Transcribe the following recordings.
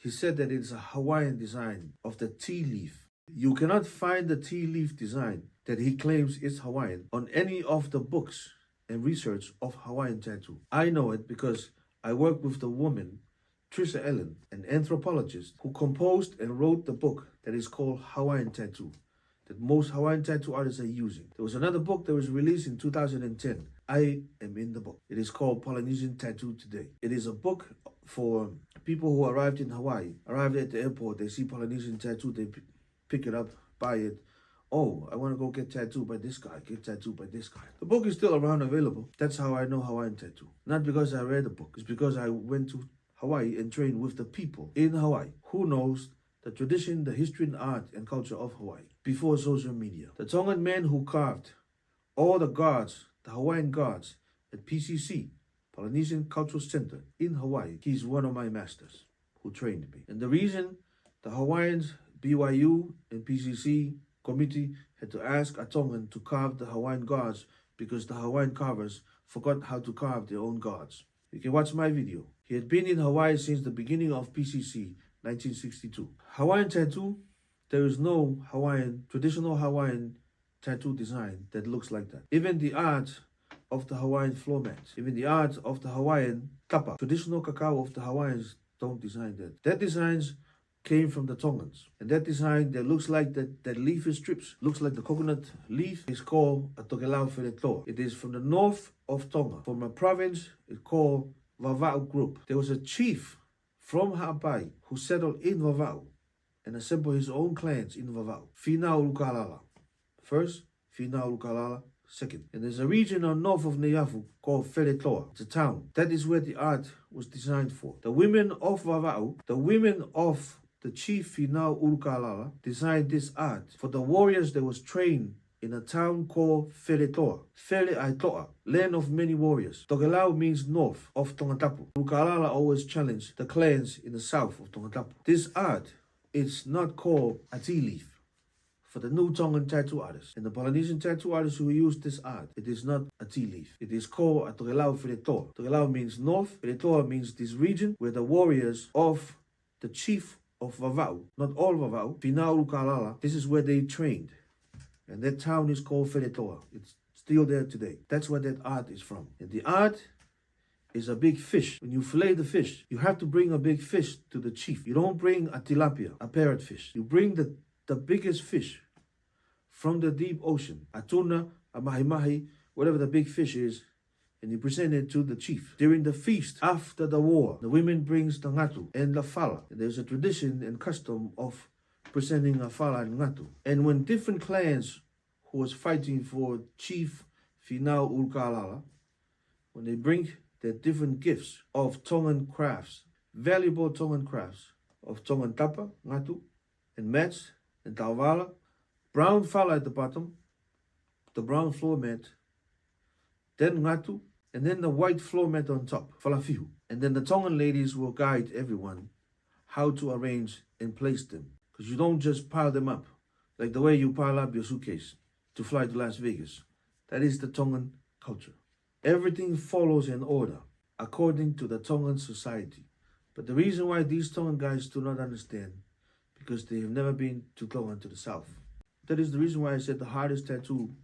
He said that it's a Hawaiian design of the tea leaf. You cannot find the tea leaf design that he claims is Hawaiian on any of the books and research of Hawaiian tattoo. I know it because I work with the woman, Trisha Ellen, an anthropologist who composed and wrote the book that is called Hawaiian Tattoo, that most Hawaiian tattoo artists are using. There was another book that was released in 2010. I am in the book. It is called Polynesian Tattoo Today. It is a book for people who arrived in Hawaii, arrived at the airport, they see Polynesian tattoo, they pick it up, buy it. Oh, I want to go get tattooed by this guy, get tattooed by this guy. The book is still around, available. That's how I know Hawaiian tattoo. Not because I read the book, it's because I went to Hawaii and trained with the people in Hawaii who knows the tradition, the history and art and culture of Hawaii before social media. The Tongan man who carved all the gods, the Hawaiian gods at PCC, Polynesian Cultural Center in Hawaii, he's one of my masters who trained me. And the reason the Hawaiians, BYU and PCC committee had to ask a Tongan to carve the Hawaiian gods because the Hawaiian carvers forgot how to carve their own gods. You can watch my video. He had been in Hawaii since the beginning of PCC, 1962. Hawaiian tattoo, there is no traditional Hawaiian tattoo design that looks like that. Even the art of the Hawaiian floor mats, even the art of the Hawaiian kapa, traditional cacao of the Hawaiians don't design that. That designs came from the Tongans. And that design that looks like that leaf in strips, looks like the coconut leaf, is called a Tokelau Feletoa. It is from the north of Tonga, from a province it's called Vavaʻu Group. There was a chief from Hawaii who settled in Vavaʻu and assembled his own clans in Vavaʻu. Finau Ulukālala. First, Finau Ulukālala. Second. And there's a region on north of Neafu called Feletoa. It's a town. That is where the art was designed for. The women of Vavaʻu, the women of the Chief Finau Ulukālala designed this art for the warriors that was trained in a town called Feletoa. Fele-Aitoa, land of many warriors. Tokelau means north of Tongatapu. Ulukālala always challenged the clans in the south of Tongatapu. This art is not called a tea leaf for the new Tongan tattoo artists. And the Polynesian tattoo artists who use this art, it is not a tea leaf. It is called a Tokelau Feletoa. Tokelau means north. Feletoa means this region where the warriors of the chief of Vavaʻu, not all Vavaʻu, Finau Ulukālala, this is where they trained. And that town is called Feletoa. It's still there today. That's where that art is from. And the art is a big fish. When you fillet the fish, you have to bring a big fish to the chief. You don't bring a tilapia, a parrotfish. You bring the biggest fish from the deep ocean, a tuna, a mahi-mahi, whatever the big fish is, and you present it to the chief. During the feast, after the war, the women brings the ngatu and the fala. And there's a tradition and custom of presenting a fala and ngatu. And when different clans who was fighting for Chief Finau Ulukālala, when they bring their different gifts of Tongan crafts, valuable Tongan crafts, of Tongan tapa, ngatu, and mats, and tauvala, brown fala at the bottom, the brown floor mat, then ngatu, and then the white floor mat on top, falafihu. And then the Tongan ladies will guide everyone how to arrange and place them. Because you don't just pile them up, like the way you pile up your suitcase to fly to Las Vegas. That is the Tongan culture. Everything follows in order, according to the Tongan society. But the reason why these Tongan guys do not understand, because they have never been to Tongan, to the south. That is the reason why I said the hardest tattoo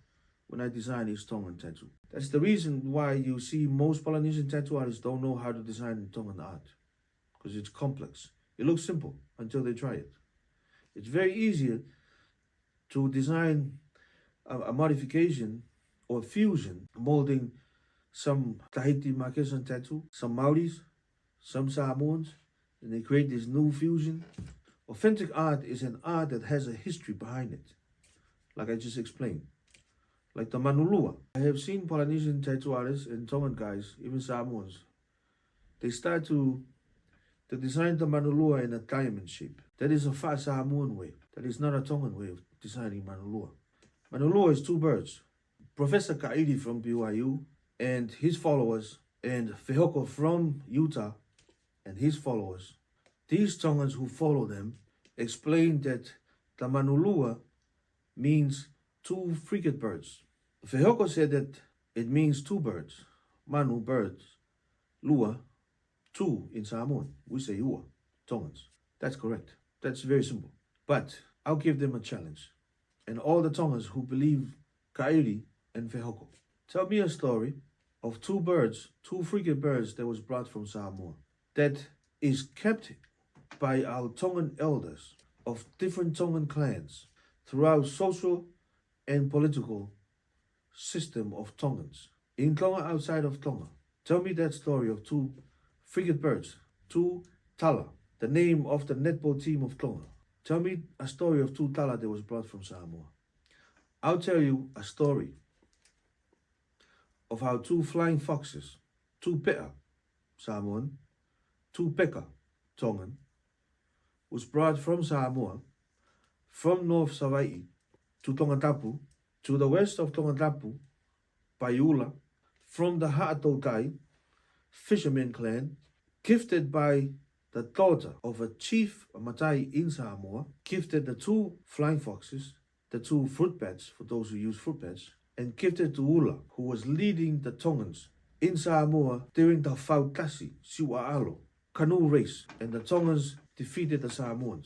when I design is Tongan tattoo. That's the reason why you see most Polynesian tattoo artists don't know how to design Tongan art. Because it's complex. It looks simple until they try it. It's very easier to design a modification or fusion, molding some Tahiti Marquesan tattoo, some Maoris, some Samoans, and they create this new fusion. Authentic art is an art that has a history behind it, like I just explained. Like the Manulua. I have seen Polynesian tattoo artists and Tongan guys, even Samoans, they start to design the Manulua in a diamond shape. That is a Samoan way. That is not a Tongan way of designing Manulua. Manulua is two birds. Professor Kaidi from BYU and his followers, and Fehoko from Utah and his followers, these Tongans who follow them, explain that the Manulua means two frigate birds. Fehoko said that it means two birds. Manu, birds. Lua, two in Samoan. We say ua, Tongans. That's correct. That's very simple. But I'll give them a challenge. And all the Tongans who believe kairi and fehoko. Tell me a story of two frigate birds that was brought from Samoa that is kept by our Tongan elders of different Tongan clans throughout social and political system of Tongans. In Tonga, outside of Tonga. Tell me that story of two frigate birds, two tala, the name of the netball team of Tonga. Tell me a story of two tala that was brought from Samoa. I'll tell you a story of how two flying foxes, two pea, Samoan, two peka, Tongan, was brought from Samoa, from North Savaii to Tongatapu, to the west of Tongatapu, Paiula, from the Ha'atautai fisherman clan, gifted by the daughter of a chief Matai in Samoa, gifted the two flying foxes, the two fruit bats, for those who use fruit bats, and gifted to Ula, who was leading the Tongans in Samoa during the Fautasi Siwa'alo canoe race, and the Tongans defeated the Samoans.